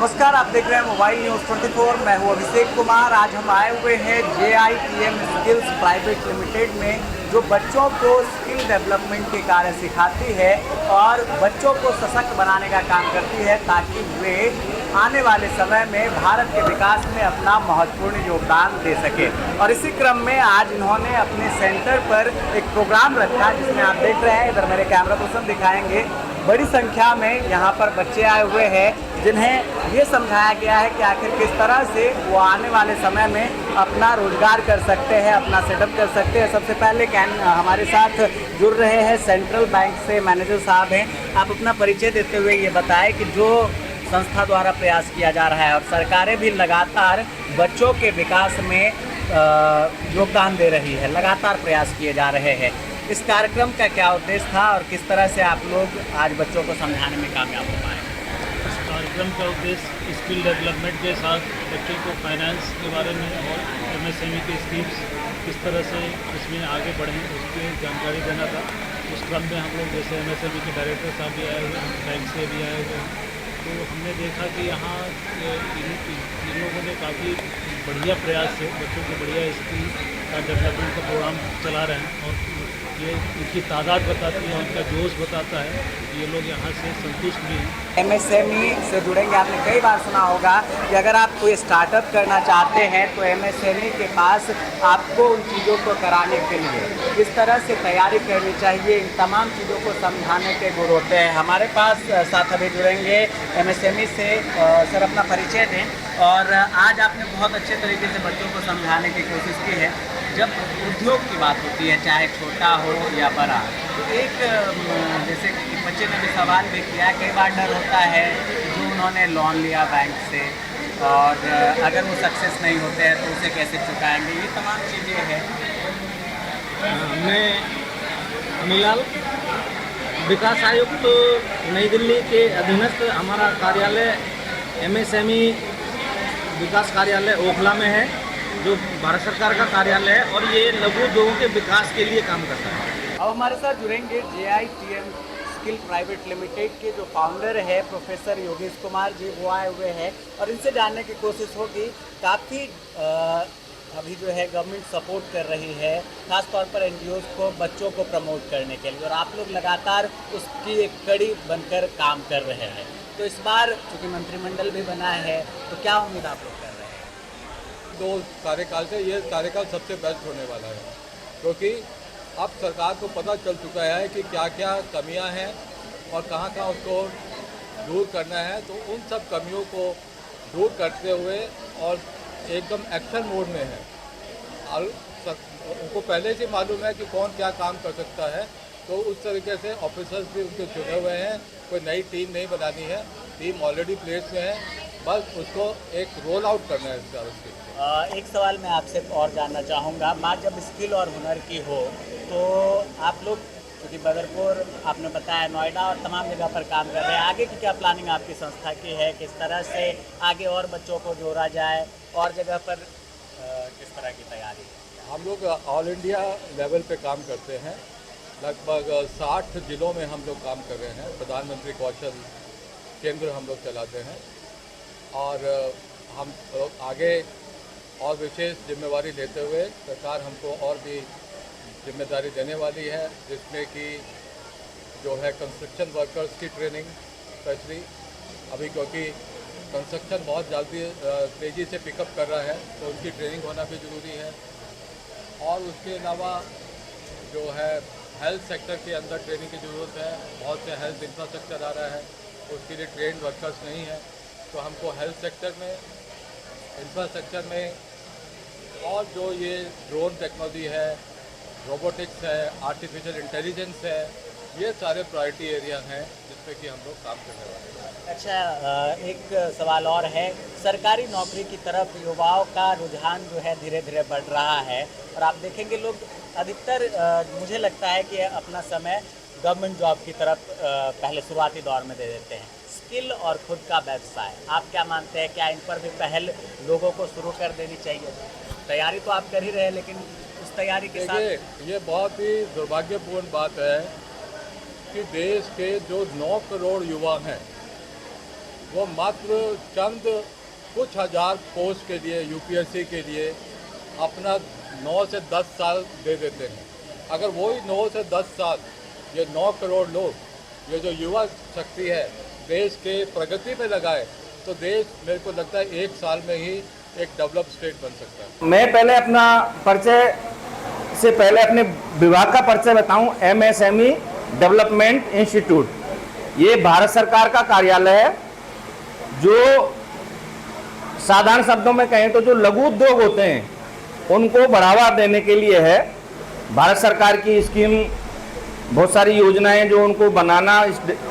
नमस्कार, आप देख रहे हैं मोबाइल न्यूज़ 24। मैं हूं अभिषेक कुमार। आज हम आए हुए हैं JITM स्किल्स प्राइवेट लिमिटेड में, जो बच्चों को स्किल डेवलपमेंट के कार्य सिखाती है और बच्चों को सशक्त बनाने का काम करती है, ताकि वे आने वाले समय में भारत के विकास में अपना महत्वपूर्ण योगदान दे सके। और इसी क्रम में आज इन्होंने अपने सेंटर पर एक प्रोग्राम रखा, जिसमें आप देख रहे हैं, इधर मेरे कैमरा पर्सन दिखाएंगे, बड़ी संख्या में यहाँ पर बच्चे आए हुए हैं, जिन्हें ये समझाया गया है कि आखिर किस तरह से वो आने वाले समय में अपना रोजगार कर सकते हैं, अपना सेटअप कर सकते हैं। सबसे पहले हमारे साथ जुड़ रहे हैं सेंट्रल बैंक से मैनेजर साहब हैं। आप अपना परिचय देते हुए ये बताएं कि जो संस्था द्वारा प्रयास किया जा रहा है और सरकारें भी लगातार बच्चों के विकास में योगदान दे रही है, लगातार प्रयास किए जा रहे हैं, इस कार्यक्रम का क्या उद्देश्य था और किस तरह से आप लोग आज बच्चों को समझाने में कामयाब हो पाए? इस कार्यक्रम का उद्देश्य स्किल डेवलपमेंट के साथ बच्चों को फाइनेंस के बारे में और MSME की स्कीम्स किस तरह से इसमें आगे बढ़ें उसकी जानकारी देना था। उस क्रम में हम लोग जैसे MSME के डायरेक्टर साहब भी आए हुए हैं, बैंक से भी आए हुए हैं, तो हमने देखा कि यहाँ इन लोगों ने काफ़ी बढ़िया प्रयास से बच्चों को बढ़िया स्किल का डेवलपमेंट का प्रोग्राम चला रहे हैं और ये इनकी तादाद बताती है, उनका जोश बताता है कि ये लोग यहाँ से संतुष्ट भी हैं। MSME से जुड़ेंगे। आपने कई बार सुना होगा कि अगर आप कोई स्टार्टअप करना चाहते हैं तो MSME के पास आपको उन चीज़ों को कराने के लिए किस तरह से तैयारी करनी चाहिए, इन तमाम चीज़ों को समझाने के गुर होते हैं। हमारे पास साथ अभी जुड़ेंगे MSME से। सर, अपना परिचय दें। और आज आपने बहुत अच्छे तरीके से बच्चों को समझाने की कोशिश की है। जब उद्योग की बात होती है, चाहे छोटा हो या बड़ा, तो एक जैसे कि बच्चे ने भी सवाल भी किया, कई बार डर होता है जो उन्होंने लोन लिया बैंक से और अगर वो सक्सेस नहीं होते हैं तो उसे कैसे चुकाएंगे, ये तमाम चीज़ें हैं। मैं अनिलाल, विकास आयुक्त नई दिल्ली के अधीनस्थ हमारा कार्यालय MSME विकास कार्यालय ओखला में है, जो भारत सरकार का कार्यालय है और ये लघु उद्योगों के विकास के लिए काम करता है। अब हमारे साथ जुड़ेंगे JITM स्किल प्राइवेट लिमिटेड के जो फाउंडर है प्रोफेसर योगेश कुमार जी, वो आए हुए हैं और इनसे जानने की कोशिश होगी। काफ़ी अभी जो है गवर्नमेंट सपोर्ट कर रही है, खास तौर पर NGOs को बच्चों को प्रमोट करने के लिए, और आप लोग लगातार उसकी एक कड़ी बनकर काम कर रहे हैं। तो इस बार चूँकि मंत्रिमंडल भी बना है, तो क्या उम्मीद आप लोग कर रहे हैं? दो कार्यकाल से ये कार्यकाल सबसे बेस्ट होने वाला है, क्योंकि अब सरकार को पता चल चुका है कि क्या क्या कमियां हैं और कहां कहां उसको दूर करना है। तो उन सब कमियों को दूर करते हुए और एकदम एक्शन मोड में है, और उनको पहले से मालूम है कि कौन क्या काम कर सकता है, तो उस तरीके से ऑफिसर्स भी उनके चुने हुए हैं। कोई नई टीम नहीं बनानी है, टीम ऑलरेडी प्लेस में है, बस उसको एक रोल आउट करना है इसका। उसके एक सवाल मैं आपसे और जानना चाहूँगा, बात जब स्किल और हुनर की हो, तो आप लोग क्योंकि बदरपुर आपने बताया, नोएडा और तमाम जगह पर काम कर रहे हैं, आगे की क्या प्लानिंग आपकी संस्था की है? किस तरह से आगे और बच्चों को जोड़ा जाए और जगह पर किस तरह की तैयारी है? हम लोग ऑल इंडिया लेवल पे काम करते हैं, लगभग 60 जिलों में हम लोग काम कर रहे हैं। प्रधानमंत्री कौशल केंद्र हम लोग चलाते हैं और हम आगे और विशेष जिम्मेवारी लेते हुए सरकार हमको और भी जिम्मेदारी देने वाली है, जिसमें कि जो है कंस्ट्रक्शन वर्कर्स की ट्रेनिंग स्पेशली अभी, क्योंकि कंस्ट्रक्शन बहुत जल्दी तेज़ी से पिकअप कर रहा है, तो उनकी ट्रेनिंग होना भी ज़रूरी है। और उसके अलावा जो है हेल्थ सेक्टर के अंदर ट्रेनिंग की ज़रूरत है। बहुत से हेल्थ इंफ्रास्ट्रक्चर आ रहा है, उसके लिए ट्रेंड वर्कर्स नहीं है, तो हमको हेल्थ सेक्टर में, इंफ्रास्ट्रक्चर में, और जो ये ड्रोन टेक्नोलॉजी है, रोबोटिक्स है, आर्टिफिशियल इंटेलिजेंस है, ये सारे प्रायोरिटी एरिया हैं जिसपे कि हम लोग काम करने वाले हैं। अच्छा, एक सवाल और है, सरकारी नौकरी की तरफ युवाओं का रुझान जो है धीरे धीरे बढ़ रहा है, और आप देखेंगे लोग अधिकतर मुझे लगता है कि अपना समय गवर्नमेंट जॉब की तरफ पहले शुरुआती दौर में दे देते हैं। स्किल और खुद का व्यवसाय, आप क्या मानते हैं, क्या इन पर भी पहल लोगों को शुरू कर देनी चाहिए? तैयारी तो आप कर ही रहे हैं, लेकिन उस तैयारी के साथ ये बहुत ही दुर्भाग्यपूर्ण बात है कि देश के जो 9 करोड़ युवा हैं वो मात्र चंद कुछ हज़ार पोस्ट के लिए यूपीएससी के लिए अपना 9 से 10 साल दे देते हैं। अगर वही 9 से 10 साल ये 9 करोड़ लोग, ये जो युवा शक्ति है, देश के प्रगति में लगाए तो देश, मेरे को लगता है, 1 साल में ही एक डेवलप स्टेट बन सकता है। मैं पहले अपना परिचय से पहले अपने विभाग का परिचय बताऊं। एमएसएमई डेवलपमेंट इंस्टीट्यूट, ये भारत सरकार का कार्यालय है जो साधारण शब्दों में कहें तो जो लघु उद्योग होते हैं उनको बढ़ावा देने के लिए है। भारत सरकार की स्कीम, बहुत सारी योजनाएं जो उनको बनाना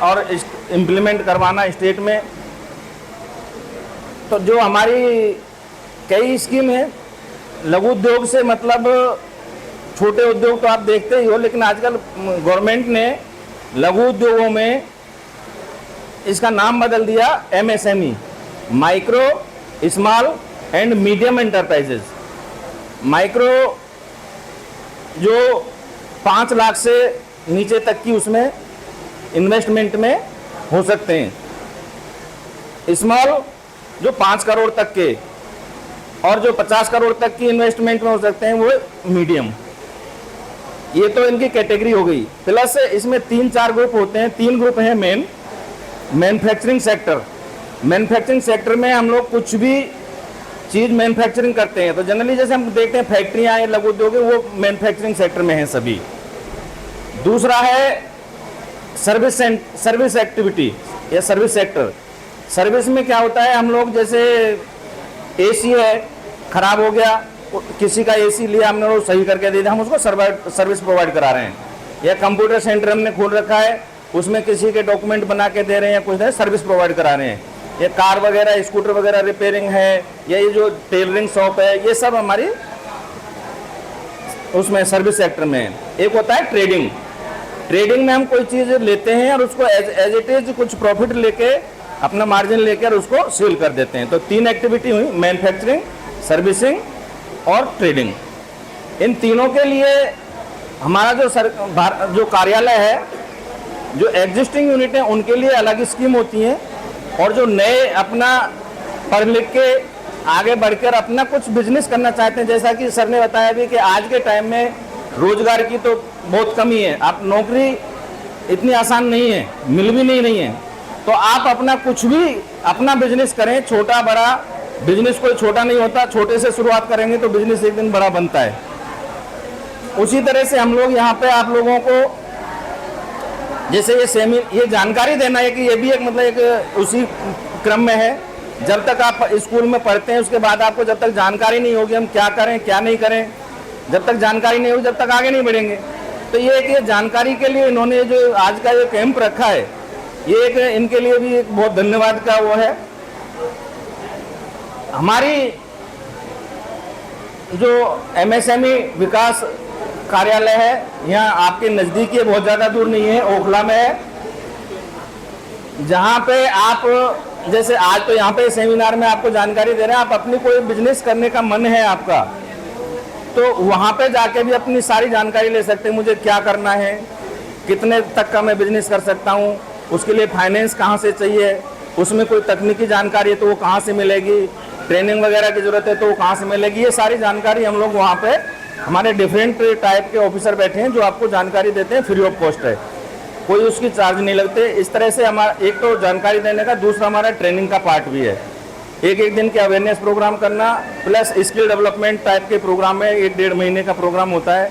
और इम्प्लीमेंट करवाना स्टेट में। तो जो हमारी कई स्कीम है लघु उद्योग से, मतलब छोटे उद्योग तो आप देखते ही हो, लेकिन आजकल गवर्नमेंट ने लघु उद्योगों में इसका नाम बदल दिया MSME, micro small and medium enterprises. Micro जो 5 लाख से नीचे तक की उसमें इन्वेस्टमेंट में हो सकते हैं, स्मॉल जो 5 करोड़ तक के, और जो 50 करोड़ तक की इन्वेस्टमेंट में हो सकते हैं वो मीडियम। ये तो इनकी कैटेगरी हो गई। प्लस इसमें 3-4 ग्रुप होते हैं। 3 ग्रुप हैं main. Manufacturing sector, manufacturing sector में हम लोग कुछ भी चीज़ मैन्युफैक्चरिंग करते हैं तो जनरली जैसे हम देखते हैं फैक्ट्रियाँ या लघु उद्योग वो मैन्युफैक्चरिंग सेक्टर में हैं सभी। दूसरा है सर्विस एक्टिविटी या सर्विस सेक्टर। सर्विस में क्या होता है, हम लोग जैसे एसी है, ख़राब हो गया, किसी का एसी लिया हमने, वो सही करके दे दिया, हम उसको सर्विस प्रोवाइड करा रहे हैं। या कंप्यूटर सेंटर हमने खोल रखा है, उसमें किसी के डॉक्यूमेंट बना के दे रहे हैं या कुछ सर्विस प्रोवाइड करा रहे हैं। ये कार वगैरह, स्कूटर वगैरह रिपेयरिंग है, या ये जो टेलरिंग शॉप है, ये सब हमारी उसमें सर्विस सेक्टर में है। एक होता है ट्रेडिंग। ट्रेडिंग में हम कोई चीज़ लेते हैं और उसको एज इट इज कुछ प्रॉफिट लेके, अपना मार्जिन लेकर उसको सेल कर देते हैं। तो 3 एक्टिविटी हुई, मैन्युफैक्चरिंग, सर्विसिंग और ट्रेडिंग। इन तीनों के लिए हमारा जो कार्यालय है, जो एग्जिस्टिंग यूनिट हैं उनके लिए अलग स्कीम होती हैं, और जो नए अपना पढ़ लिख के आगे बढ़कर अपना कुछ बिजनेस करना चाहते हैं, जैसा कि सर ने बताया भी कि आज के टाइम में रोजगार की तो बहुत कमी है। आप नौकरी इतनी आसान नहीं है, मिल भी नहीं है, तो आप अपना कुछ भी अपना बिजनेस करें। छोटा बड़ा बिजनेस कोई छोटा नहीं होता, छोटे से शुरुआत करेंगे तो बिजनेस एक दिन बड़ा बनता है। उसी तरह से हम लोग यहाँ पे आप लोगों को जैसे ये जानकारी देना है कि ये भी एक मतलब एक उसी क्रम में है। जब तक आप स्कूल में पढ़ते हैं उसके बाद आपको जब तक जानकारी नहीं होगी हम क्या करें क्या नहीं करें, जब तक जानकारी नहीं होगी जब तक आगे नहीं बढ़ेंगे। तो ये एक जानकारी के लिए इन्होंने जो आज का ये कैंप रखा है, ये एक इनके लिए भी एक बहुत धन्यवाद का वो है। हमारी जो एमएसएमई विकास कार्यालय है यहाँ आपके नज़दीक है, बहुत ज़्यादा दूर नहीं है, ओखला में है। जहाँ पे आप जैसे आज तो यहाँ पे सेमिनार में आपको जानकारी दे रहे हैं, आप अपनी कोई बिजनेस करने का मन है आपका, तो वहाँ पे जाके भी अपनी सारी जानकारी ले सकते हैं। मुझे क्या करना है, कितने तक का मैं बिजनेस कर सकता हूँ, उसके लिए फाइनेंस कहाँ से चाहिए, उसमें कोई तकनीकी जानकारी है तो वो कहाँ से मिलेगी, ट्रेनिंग वगैरह की ज़रूरत है तो वो कहाँ से मिलेगी। ये सारी जानकारी हम लोग वहाँ पे हमारे डिफरेंट टाइप के ऑफिसर बैठे हैं जो आपको जानकारी देते हैं, फ्री ऑफ कॉस्ट है, कोई उसकी चार्ज नहीं लगते। इस तरह से हमारा एक तो जानकारी देने का, दूसरा हमारा ट्रेनिंग का पार्ट भी है। एक दिन के अवेयरनेस प्रोग्राम करना प्लस स्किल डेवलपमेंट टाइप के प्रोग्राम है, 1-1.5 महीने का प्रोग्राम होता है।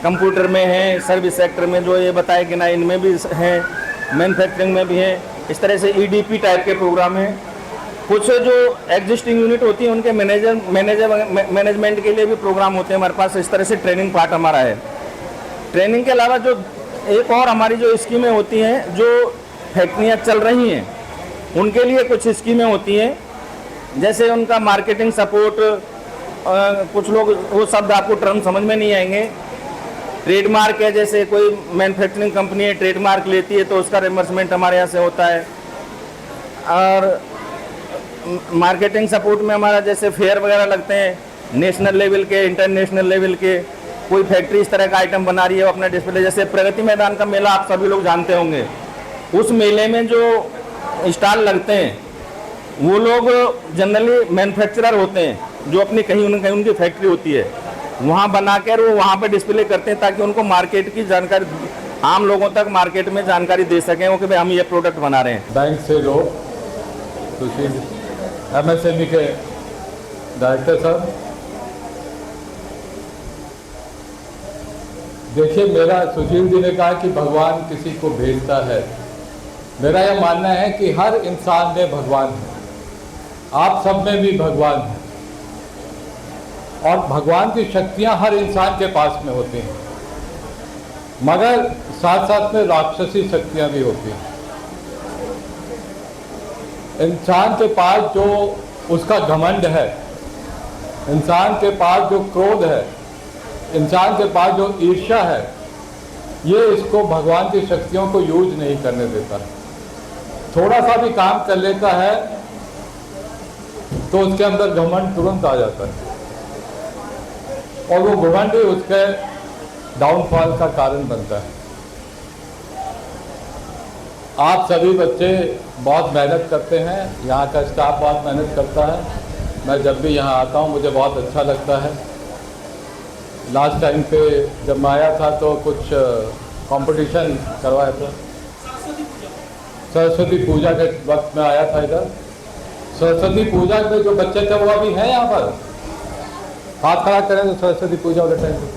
कंप्यूटर में है, सर्विस सेक्टर में जो ये बताए कि ना इनमें भी हैं, मैन्युफैक्चरिंग में भी है। इस तरह से EDP टाइप के प्रोग्राम हैं। कुछ जो एग्जिस्टिंग यूनिट होती है उनके मैनेजमेंट के लिए भी प्रोग्राम होते हैं हमारे पास। इस तरह से ट्रेनिंग पार्ट हमारा है। ट्रेनिंग के अलावा जो एक और हमारी जो स्कीमें होती हैं, जो फैक्ट्रियाँ चल रही हैं उनके लिए कुछ स्कीमें होती हैं, जैसे उनका मार्केटिंग सपोर्ट, कुछ लोग वो शब्द आपको टर्म समझ में नहीं आएंगे। ट्रेडमार्क है, जैसे कोई मैन्युफैक्चरिंग कंपनी है ट्रेडमार्क लेती है तो उसका रिम्बर्समेंट हमारे यहाँ से होता है। और मार्केटिंग सपोर्ट में हमारा जैसे फेयर वगैरह लगते हैं, नेशनल लेवल के, इंटरनेशनल लेवल के। कोई फैक्ट्री इस तरह का आइटम बना रही है, वो अपना डिस्प्ले, जैसे प्रगति मैदान का मेला आप सभी लोग जानते होंगे, उस मेले में जो स्टॉल लगते हैं वो लोग जनरली मैन्युफैक्चरर होते हैं जो अपनी कहीं न कहीं उनकी फैक्ट्री होती है, वहाँ बनाकर वो वहाँ पे डिस्प्ले करते हैं ताकि उनको मार्केट की जानकारी, आम लोगों तक मार्केट में जानकारी दे सकें वो कि भाई हम ये प्रोडक्ट बना रहे हैं। बैंक से लोग, सुशील MSME के डायरेक्टर साहब, देखिए मेरा, सुशील जी ने कहा कि भगवान किसी को भेजता है। मेरा यह मानना है कि हर इंसान में भगवान है, आप सब में भी भगवान है, और भगवान की शक्तियां हर इंसान के पास में होती हैं, मगर साथ साथ में राक्षसी शक्तियां भी होती हैं। इंसान के पास जो उसका घमंड है, इंसान के पास जो क्रोध है, इंसान के पास जो ईर्ष्या है, ये इसको भगवान की शक्तियों को यूज नहीं करने देता है। थोड़ा सा भी काम कर लेता है तो उसके अंदर घमंड तुरंत आ जाता है, और वो घमंड ही उसके डाउनफॉल का कारण बनता है। आप सभी बच्चे बहुत मेहनत करते हैं, यहाँ का स्टाफ बहुत मेहनत करता है। मैं जब भी यहाँ आता हूँ मुझे बहुत अच्छा लगता है। लास्ट टाइम पे जब मैं आया था तो कुछ कंपटीशन करवाया था, सरस्वती पूजा के वक्त में आया था इधर। सरस्वती पूजा में जो बच्चे थे वो अभी हैं यहाँ पर, हाथ खड़ा करें तो सरस्वती पूजा वाले टाइम पे।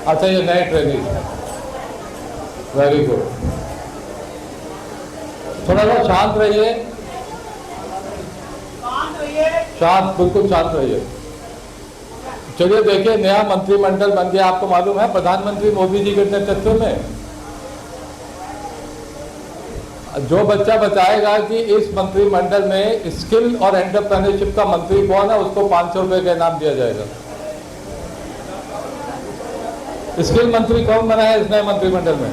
अच्छा, ये नए ट्रेनिंग है, वेरी गुड। थोड़ा सा शांत रहिए, शांत, बिल्कुल शांत रहिए। चलिए देखिए, नया मंत्रिमंडल बन गया, आपको मालूम है प्रधानमंत्री मोदी जी के नेतृत्व में। जो बच्चा बताएगा कि इस मंत्रिमंडल में स्किल और एंटरप्रेन्योरशिप का मंत्री कौन है, उसको 500 रुपए का इनाम दिया जाएगा। स्किल मंत्री कौन बना है इस नए मंत्रिमंडल में?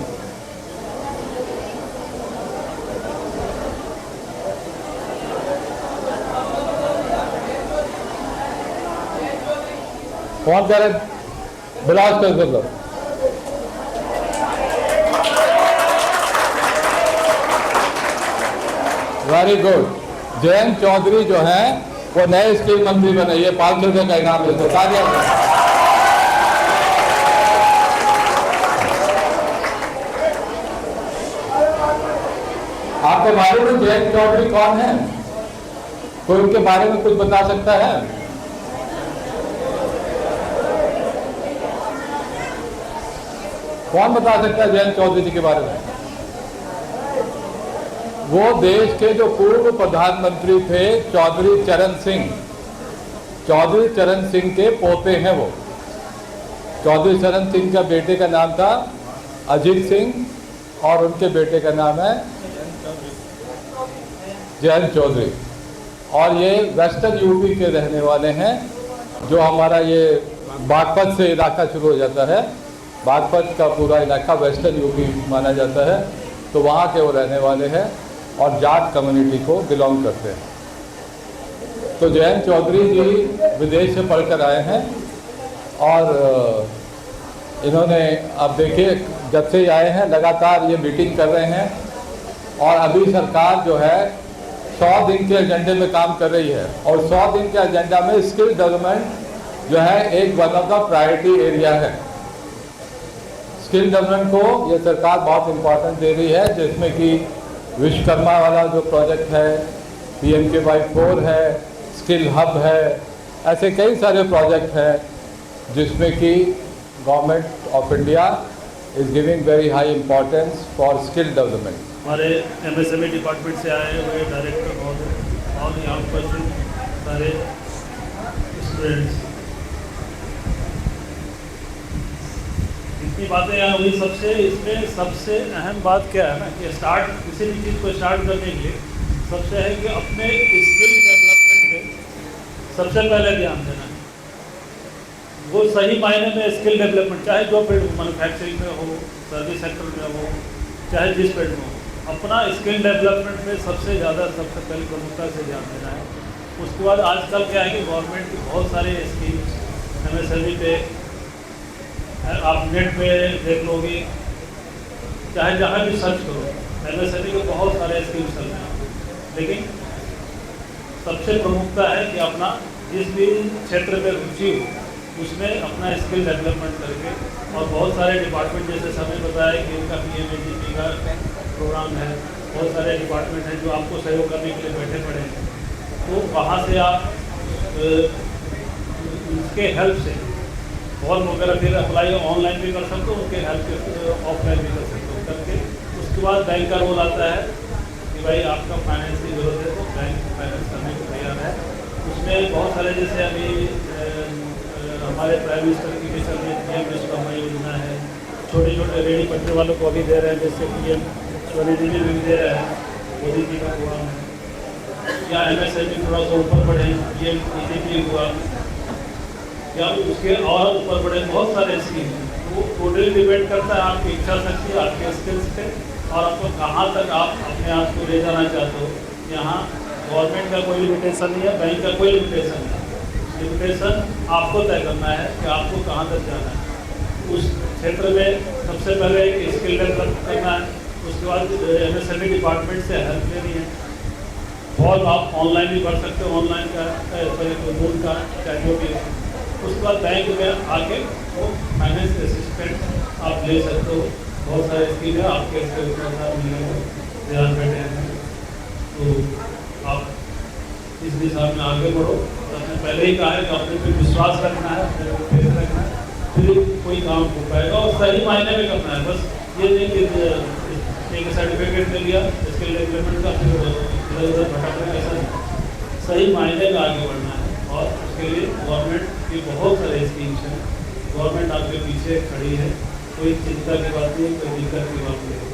कौन कह रहे? बिलास कर लो। Very good. जयंत चौधरी जो हैं वो नए स्किल मंत्री बने, ये 500 रुपए का इनाम देते। तालियां। आपको मालूम है जयंत चौधरी कौन है? कोई उनके बारे में कुछ बता सकता है? कौन बता सकता है जयंत चौधरी जी के बारे में? वो देश के जो पूर्व प्रधानमंत्री थे चौधरी चरण सिंह, चौधरी चरण सिंह के पोते हैं वो। चौधरी चरण सिंह का बेटे का नाम था अजीत सिंह और उनके बेटे का नाम है जयंत चौधरी। और ये वेस्टर्न यूपी के रहने वाले हैं। जो हमारा ये बागपत से इलाका शुरू हो जाता है, बागपत का पूरा इलाका वेस्टर्न यूपी माना जाता है, तो वहाँ के वो रहने वाले हैं और जाट कम्युनिटी को बिलोंग करते हैं। तो जयंत चौधरी जी विदेश से पढ़कर आए हैं और इन्होंने, अब देखिए जब से आए हैं लगातार ये मीटिंग कर रहे हैं, और अभी सरकार जो है 100 दिन के एजेंडे में काम कर रही है, और 100 दिन के एजेंडा में स्किल डेवलपमेंट जो है एक one of the priority area है। स्किल डेवलपमेंट को ये सरकार बहुत इम्पोर्टेंस दे रही है, जिसमें कि विश्वकर्मा वाला जो प्रोजेक्ट है, PMKY4 है, स्किल हब है, ऐसे कई सारे प्रोजेक्ट हैं जिसमें कि government of India is giving very high importance for skill development. हमारे MSME डिपार्टमेंट से आए हुए डायरेक्टर महोदय और यहाँ पर सारे स्टूडेंट्स, इतनी बातें यहाँ हुई। इसमें सबसे अहम बात क्या है ना कि किसी भी चीज़ को स्टार्ट करने के लिए सबसे है कि अपने स्किल डेवलपमेंट में सबसे पहले ध्यान देना है। वो सही मायने में स्किल डेवलपमेंट, चाहे जो फील्ड मैन्युफैक्चरिंग में हो, सर्विस सेक्टर में हो, चाहे जिस फील्ड में हो, अपना स्किल डेवलपमेंट में सबसे सबसे पहले प्रमुखता से ध्यान देना है। उसके बाद आजकल क्या है कि गवर्नमेंट की बहुत सारे स्कीम्स MSME पे, आप नेट पे देख लोगे चाहे जहाँ भी सर्च करो MSME के बहुत सारे स्कीम्स चल रहे हैं, लेकिन सबसे प्रमुखता है कि अपना जिस भी क्षेत्र में रुचि हो उसमें अपना स्किल डेवलपमेंट करके, और बहुत सारे डिपार्टमेंट जैसे समय बताया कि इनका PMAGP का प्रोग्राम है, बहुत सारे डिपार्टमेंट हैं जो आपको सहयोग करने के लिए बैठे पड़े हैं, तो वहाँ से आप उसके हेल्प से फॉर्म वगैरह फिर अप्लाई ऑनलाइन भी कर सकते हो, उसके हेल्प से ऑफलाइन भी कर सकते हो करके, उसके बाद बैंक का रोल आता है कि भाई आपका फाइनेंस की जरूरत है तो बैंक फाइनेंस करने को तैयार है। उसमें बहुत सारे जैसे अभी हमारे प्राइम मिनिस्टर की भी चल रही PM विश्वकर्मा योजना है, छोटे छोटे रेडी पटरी वालों को अभी दे रहे हैं, जैसे PM स्वनिधि भी दे रहे हैं, मोदी जी का प्रोग्राम है, या MSME थोड़ा सा ऊपर बढ़े PM EGP हुआ, या उसके और ऊपर बढ़े बहुत सारे स्कीम हैं। वो टोटली डिपेंड करता है आपकी इच्छा शक्ति, आपके स्किल्स पे, और आपको कहाँ तक आप अपने आप को ले जाना चाहते हो। यहाँ गवर्नमेंट का कोई लिमिटेशन नहीं है, बैंक का कोई लिमिटेशन नहीं है, लिमिटेशन आपको तय करना है कि आपको कहाँ तक जाना है। उस क्षेत्र में सबसे पहले एक स्किल डेवलप करना है, उसके बाद MSME डिपार्टमेंट से हेल्प लेनी है। फॉर्म आप ऑनलाइन भी भर सकते हो, ऑनलाइन का लोन का चाहे जो भी है। उसके बाद बैंक में आके वो फाइनेंस असिस्टेंट आप ले सकते हो, बहुत सारे स्कीम है आपके ध्यान बैठे हैं, तो आप इस दिशा में आगे बढ़ो। आपने पहले ही कहा है कि अपने पे विश्वास रखना है, अपने पे फेथ रखना है, फिर कोई काम हो पाएगा, और सही मायने में करना है। बस ये नहीं कि एक सर्टिफिकेट ले लिया स्किल डेवलपमेंट का फिर इधर उधर भटकना, ऐसा सही मायने में आगे बढ़ना है। और उसके लिए गवर्नमेंट की बहुत सारे स्कीम्स हैं, गवर्नमेंट आपके पीछे खड़ी है, कोई चिंता की बात नहीं, कोई दिक्कत की बात नहीं।